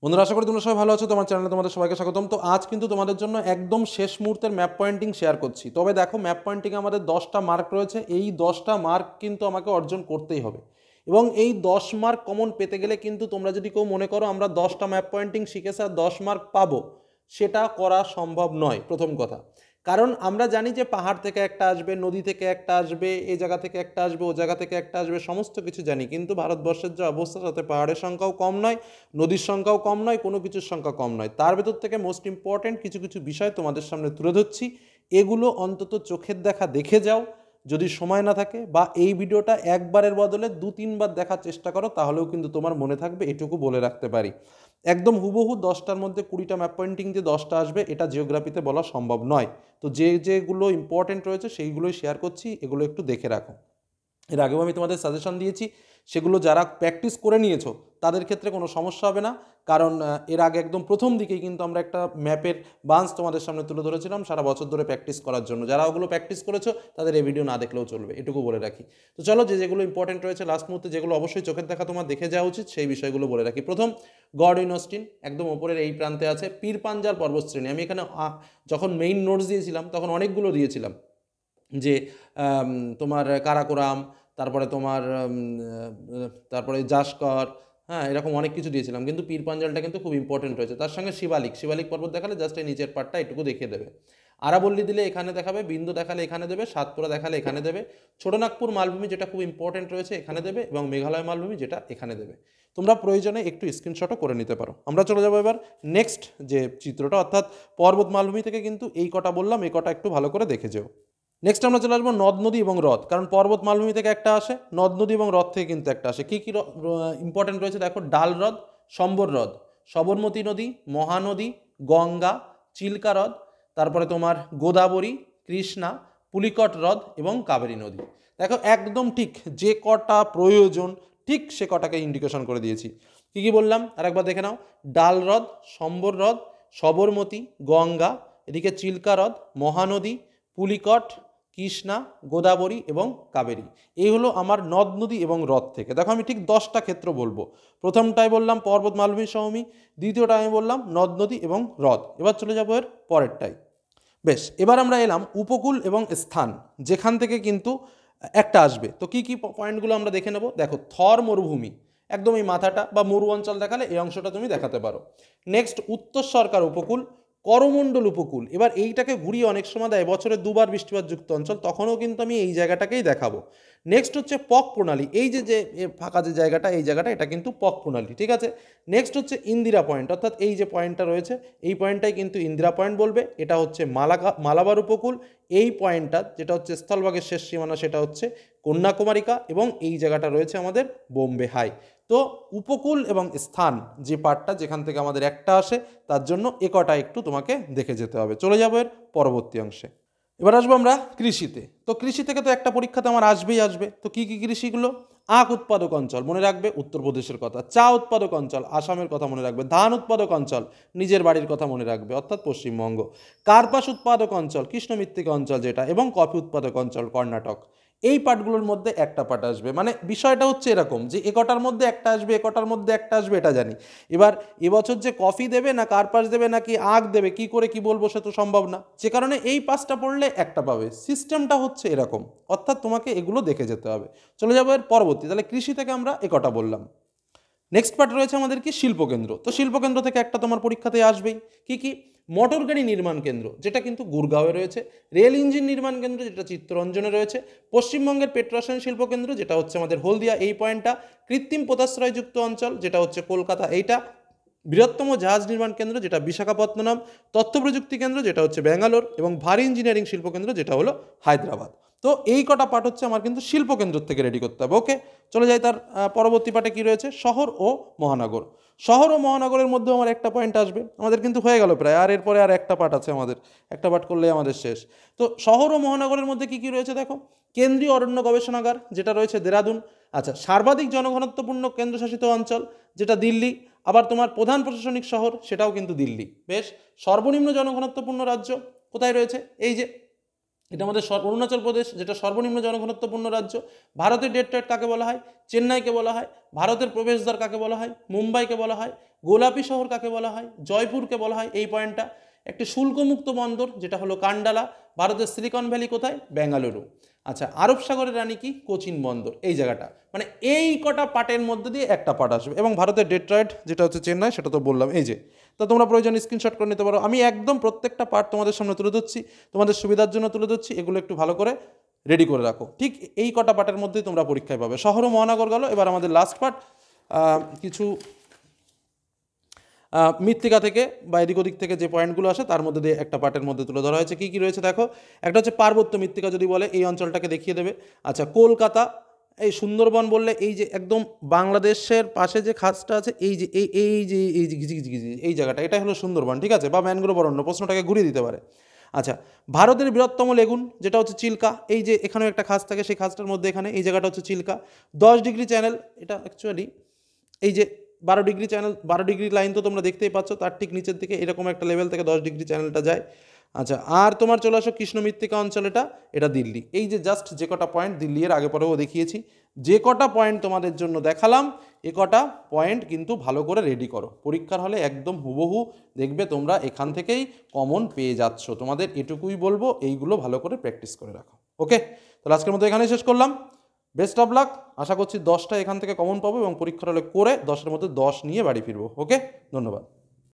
বন্ধুরা, আশা করি তোমরা সবাই ভালো আছো। তোমার চ্যানেলে তোমাদের সবাইকে স্বাগতম। তো আজ কিন্তু তোমাদের জন্য একদম শেষ মুহূর্তের ম্যাপ পয়েন্টিং শেয়ার করছি। তবে দেখো, ম্যাপ পয়েন্টিংয়ে আমাদের 10টা মার্ক রয়েছে। এই 10টা মার্ক কিন্তু আমাকে অর্জন করতেই হবে, এবং এই 10 মার্ক কমন পেতে গেলে কিন্তু তোমরা যদি কেউ মনে করো আমরা 10টা ম্যাপ পয়েন্টিং শিখেছি আর 10 মার্ক পাবো, সেটা করা সম্ভব নয়। প্রথম কথা, কারণ আমরা জানি যে পাহাড় থেকে একটা আসবে, নদী থেকে একটা আসবে, এই জায়গা থেকে একটা আসবে, ও জায়গা থেকে একটা আসবে, সমস্ত কিছু জানি। কিন্তু ভারতবর্ষের যে অবস্থা, তাতে পাহাড়ের সংখ্যাও কম নয়, নদীর সংখ্যাও কম নয়, কোনো কিছুর সংখ্যা কম নয়। তার ভেতর থেকে মোস্ট ইম্পর্ট্যান্ট কিছু কিছু বিষয় তোমাদের সামনে তুলে ধরছি। এগুলো অন্তত চোখের দেখা দেখে যাও। যদি সময় না থাকে, বা এই ভিডিওটা একবারের বদলে 2-3 বার দেখার চেষ্টা করো, তাহলেও কিন্তু তোমার মনে থাকবে, এটুকু বলে রাখতে পারি। একদম হুবহু 10টার মধ্যে 20টা ম্যাপ পয়েন্টিং যে 10টা আসবে, এটা জিওগ্রাফিতে বলা সম্ভব নয়। তো যেগুলো ইম্পর্টেন্ট রয়েছে সেইগুলোই শেয়ার করছি, এগুলো একটু দেখে রাখো। এর আগেও আমি তোমাদের সাজেশন দিয়েছি, সেগুলো যারা প্র্যাকটিস করে নিয়েছো তাদের ক্ষেত্রে কোনো সমস্যা হবে না। কারণ এর আগে একদম প্রথম দিকেই কিন্তু আমরা একটা ম্যাপের বান্স তোমাদের সামনে তুলে ধরেছিলাম সারা বছর ধরে প্র্যাকটিস করার জন্য। যারা ওগুলো প্র্যাকটিস করেছো তাদের এই ভিডিও না দেখলেও চলবে, এটুকু বলে রাখি। তো চলো, যেগুলো ইম্পর্টেন্ট রয়েছে লাস্ট মুহূর্তে, যেগুলো অবশ্যই চোখের দেখা তোমার দেখে যাওয়া উচিত, সেই বিষয়গুলো বলে রাখি। প্রথম, গডউইন অস্টিন একদম ওপরের এই প্রান্তে আছে। পীর পাঞ্জাল পর্বতশ্রেণী, আমি এখানে যখন মেইন নোটস দিয়েছিলাম তখন অনেকগুলো দিয়েছিলাম, যে তোমার কারাকোরাম, তারপরে তোমার তারপরে জাস্কর, হ্যাঁ, এরকম অনেক কিছু দিয়েছিলাম। কিন্তু পীর পাঞ্জালটা কিন্তু খুব ইম্পর্টেন্ট রয়েছে। তার সঙ্গে শিবালিক পর্বত দেখালে জাস্ট এই নিচের পার্টটা এটুকু দেখিয়ে দেবে। আরাবল্লী দিলে এখানে দেখাবে, বিন্দু দেখালে এখানে দেবে, সাতপুরা দেখালে এখানে দেবে, ছোটনাগপুর মালভূমি যেটা খুব ইম্পর্টেন্ট রয়েছে এখানে দেবে, এবং মেঘালয় মালভূমি যেটা এখানে দেবে। তোমরা প্রয়োজনে একটু স্ক্রিনশটও করে নিতে পারো। আমরা চলে যাবো এবার নেক্সট যে চিত্রটা, অর্থাৎ পর্বত মালভূমি থেকে কিন্তু এই কটা বললাম, এই কটা একটু ভালো করে দেখে যেও। নেক্সট আমরা চলে আসবো নদ নদী এবং হ্রদ, কারণ পর্বত মালভূমি থেকে একটা আসে, নদ নদী এবং হ্রদ থেকে কিন্তু একটা আসে। কী কী ইম্পর্টেন্ট রয়েছে দেখো: ডাল হ্রদ, সম্বর হ্রদ, সবরমতী নদী, মহানদী, গঙ্গা, চিল্কা হ্রদ, তারপরে তোমার গোদাবরী, কৃষ্ণা, পুলিকট হ্রদ এবং কাবেরী নদী। দেখো, একদম ঠিক যে কটা প্রয়োজন ঠিক সে কটাকে ইন্ডিকেশন করে দিয়েছি। কী কী বললাম আরেকবার দেখে নাও: ডাল হ্রদ, সম্বর হ্রদ, সবরমতী, গঙ্গা, এদিকে চিল্কা হ্রদ, মহানদী, পুলিকট, কৃষ্ণা, গোদাবরী এবং কাবেরী। এই হলো আমার নদ নদী এবং হ্রদ থেকে। দেখো, আমি ঠিক 10টা ক্ষেত্র বলবো। প্রথমটাই বললাম পর্বত মালভূমি সমভূমি, দ্বিতীয়টা আমি বললাম নদ নদী এবং হ্রদ। এবার চলে যাবো এর পরেরটাই। বেশ, এবার আমরা এলাম উপকূল এবং স্থান, যেখান থেকে কিন্তু একটা আসবে। তো কি কি পয়েন্টগুলো আমরা দেখে নেব। দেখো, থর মরুভূমি, একদম এই মাথাটা বা মরু অঞ্চল দেখালে এই অংশটা তুমি দেখাতে পারো। নেক্সট, উত্তর সরকার উপকূল, করমণ্ডল উপকূল। এবার এইটাকে ঘুরিয়ে অনেক সময় দেয় বছরে 2বার বৃষ্টিপাত যুক্ত অঞ্চল, তখনও কিন্তু আমি এই জায়গাটাকেই দেখাবো। নেক্সট হচ্ছে পক প্রণালী, এই যে যে ফাঁকা যে জায়গাটা, এই জায়গাটা, এটা কিন্তু পক প্রণালী, ঠিক আছে। নেক্সট হচ্ছে ইন্দিরা পয়েন্ট, অর্থাৎ এই যে পয়েন্টটা রয়েছে এই পয়েন্টটাই কিন্তু ইন্দিরা পয়েন্ট বলবে। এটা হচ্ছে মালাবার উপকূল। এই পয়েন্টটা যেটা হচ্ছে স্থলভাগের শেষ সীমানা, সেটা হচ্ছে কন্যাকুমারিকা, এবং এই জায়গাটা রয়েছে আমাদের বোম্বে হাই। তো উপকূল এবং স্থান যে পার্টটা, যেখান থেকে আমাদের একটা আসে, তার জন্য এ কটা একটু তোমাকে দেখে যেতে হবে। চলে যাবো এর পরবর্তী অংশে। এবার আসবো আমরা কৃষিতে। তো কৃষি থেকে তো একটা পরীক্ষাতে আমার আসবেই আসবে। তো কী কী কৃষিগুলো: আখ উৎপাদক অঞ্চল, মনে রাখবে উত্তরপ্রদেশের কথা। চা উৎপাদক অঞ্চল, আসামের কথা মনে রাখবে। ধান উৎপাদক অঞ্চল, নিজের বাড়ির কথা মনে রাখবে, অর্থাৎ পশ্চিমবঙ্গ। কার্পাস উৎপাদক অঞ্চল, কৃষ্ণমৃত্তিকা অঞ্চল যেটা, এবং কফি উৎপাদক অঞ্চল, কর্ণাটক। এই পার্টগুলোর মধ্যে একটা পার্ট আসবে। মানে বিষয়টা হচ্ছে এরকম যে একটার মধ্যে একটা আসবে, একটার মধ্যে একটা আসবে, এটা জানি। এবার এবছর যে কফি দেবে না কার্পাস দেবে নাকি আখ দেবে, কি করে কি বলবো, সে তো সম্ভব না। যে কারণে এই পাঁচটা পড়লে একটা পাবে, সিস্টেমটা হচ্ছে এরকম। অর্থাৎ তোমাকে এগুলো দেখে যেতে হবে। চলে যাবো এর পরবর্তী। তাহলে কৃষি থেকে আমরা একটা বললাম। নেক্সট পার্ট রয়েছে আমাদের কি শিল্পকেন্দ্র। তো শিল্পকেন্দ্র থেকে একটা তোমার পরীক্ষাতে আসবেই। কি কি: মোটর গাড়ি নির্মাণ কেন্দ্র, যেটা কিন্তু গুরগাঁওয়ে রয়েছে। রেল ইঞ্জিন নির্মাণ কেন্দ্র, যেটা চিত্তরঞ্জনে রয়েছে। পশ্চিমবঙ্গের পেট্রোরসায়ন শিল্পকেন্দ্র, যেটা হচ্ছে আমাদের হলদিয়া, এই পয়েন্টটা। কৃত্রিম পোতাশ্রয়যুক্ত অঞ্চল, যেটা হচ্ছে কলকাতা, এইটা। বৃহত্তম জাহাজ নির্মাণ কেন্দ্র, যেটা বিশাখাপত্তনম। তথ্য প্রযুক্তি কেন্দ্র, যেটা হচ্ছে ব্যাঙ্গালোর, এবং ভারী ইঞ্জিনিয়ারিং শিল্পকেন্দ্র, যেটা হলো হায়দ্রাবাদ। তো এই কটা পার্ট হচ্ছে আমার কিন্তু শিল্পকেন্দ্র থেকে রেডি করতে হবে। ওকে, চলে যাই তার পরবর্তী পার্টে। কি রয়েছে: শহর ও মহানগর। শহর ও মহানগরের মধ্যে আমার একটা পয়েন্ট আসবে। আমাদের কিন্তু হয়ে গেল প্রায়, আর এরপরে আর একটা পার্ট আছে আমাদের, একটা পার্ট করলেই আমাদের শেষ। তো শহর ও মহানগরের মধ্যে কি কি রয়েছে দেখো: কেন্দ্রীয় অরণ্য গবেষণাগার, যেটা রয়েছে দেরাদুন। আচ্ছা, সর্বাধিক জনঘনত্বপূর্ণ কেন্দ্রশাসিত অঞ্চল, যেটা দিল্লি। আবার তোমার প্রধান প্রশাসনিক শহর, সেটাও কিন্তু দিল্লি। বেশ, সর্বনিম্ন জনঘনত্বপূর্ণ রাজ্য কোথায় রয়েছে: এই যে এটা আমাদের অরুণাচল প্রদেশ, যেটা সর্বনিম্ন জনঘনত্বপূর্ণ রাজ্য। ভারতের ডেট্রয়েট কাকে বলা হয়? চেন্নাইকে বলা হয়। ভারতের প্রবেশদ্বার কাকে বলা হয়? মুম্বাইকে বলা হয়। গোলাপি শহর কাকে বলা হয়? জয়পুরকে বলা হয়। এই পয়েন্টটা একটি শুল্কমুক্ত বন্দর যেটা হলো কান্ডালা। ভারতের সিলিকন ভ্যালি কোথায়? বেঙ্গালুরু। আচ্ছা, আরব সাগরের রানী কি? কোচিন বন্দর। এই জায়গাটা মানে এই কটা পার্টের মধ্যে দিয়ে একটা পার্ট আসবে। এবং ভারতের ডেট্রয়েট যেটা হচ্ছে চেন্নাই, সেটা তো বললাম। এই যে, তো তোমরা প্রয়োজন স্ক্রিনশট করে নিতে পারো। আমি একদম প্রত্যেকটা পার্ট তোমাদের সামনে তুলে ধরছি, তোমাদের সুবিধার জন্য তুলে ধরছি। এগুলো একটু ভালো করে রেডি করে রাখো। ঠিক এই কটা পার্টের মধ্যেই তোমরা পরীক্ষায় পাবে। শহর ও মহানগর গেল, এবার আমাদের লাস্ট পার্ট কিছু মৃত্তিকা থেকে বা এদিক ওদিক থেকে যে পয়েন্টগুলো আসে তার মধ্যে দিয়ে একটা পার্টের মধ্যে তুলে ধরা হয়েছে। কী কী রয়েছে দেখো। একটা হচ্ছে পার্বত্য মৃত্তিকা যদি বলে এই অঞ্চলটাকে দেখিয়ে দেবে। আচ্ছা, কলকাতা, এই সুন্দরবন বললে এই যে একদম বাংলাদেশের পাশে যে খাতটা আছে, এই যে এই জায়গাটা, এটাই হলো সুন্দরবন, ঠিক আছে, বা ম্যানগ্রোভ অরণ্য, প্রশ্নটাকে ঘুরিয়ে দিতে পারে। আচ্ছা, ভারতের বৃহত্তম লেগুন যেটা হচ্ছে চিল্কা, এই যে এখানেও একটা খাস থাকে, সেই খাসটার মধ্যে এখানে এই জায়গাটা হচ্ছে চিল্কা। 10 ডিগ্রি চ্যানেল, এটা অ্যাকচুয়ালি এই যে 12 ডিগ্রি চ্যানেল, 12 ডিগ্রি লাইন তো তোমরা দেখতেই পাচ্ছ, তার ঠিক নিচের দিকে এরকম একটা লেভেল থেকে 10 ডিগ্রি চ্যানেলটা যায়। আচ্ছা, আর তোমার চলে আসো কৃষ্ণ মৃত্তিকা অঞ্চল, এটা দিল্লি। এই যে জাস্ট যে কটা পয়েন্ট দিল্লি এর আগে পরেও দেখিয়েছি, যে কটা পয়েন্ট তোমাদের জন্য দেখালাম, এ কটা পয়েন্ট কিন্তু ভালো করে রেডি করো। পরীক্ষার হলে একদম হুবহু দেখবে তোমরা এখান থেকেই কমন পেয়ে যাচ্ছ। তোমাদের এটুকুই বলবো, এইগুলো ভালো করে প্র্যাকটিস করে রাখো। ওকে, তাহলে আজকের মতো এখানেই শেষ করলাম। Best of luck. আশা করছি 10টা এখান থেকে কমন পাবো এবং পরীক্ষার হলে করে 10-এর মধ্যে 10 নিয়ে বাড়ি ফিরবো। ওকে, ধন্যবাদ।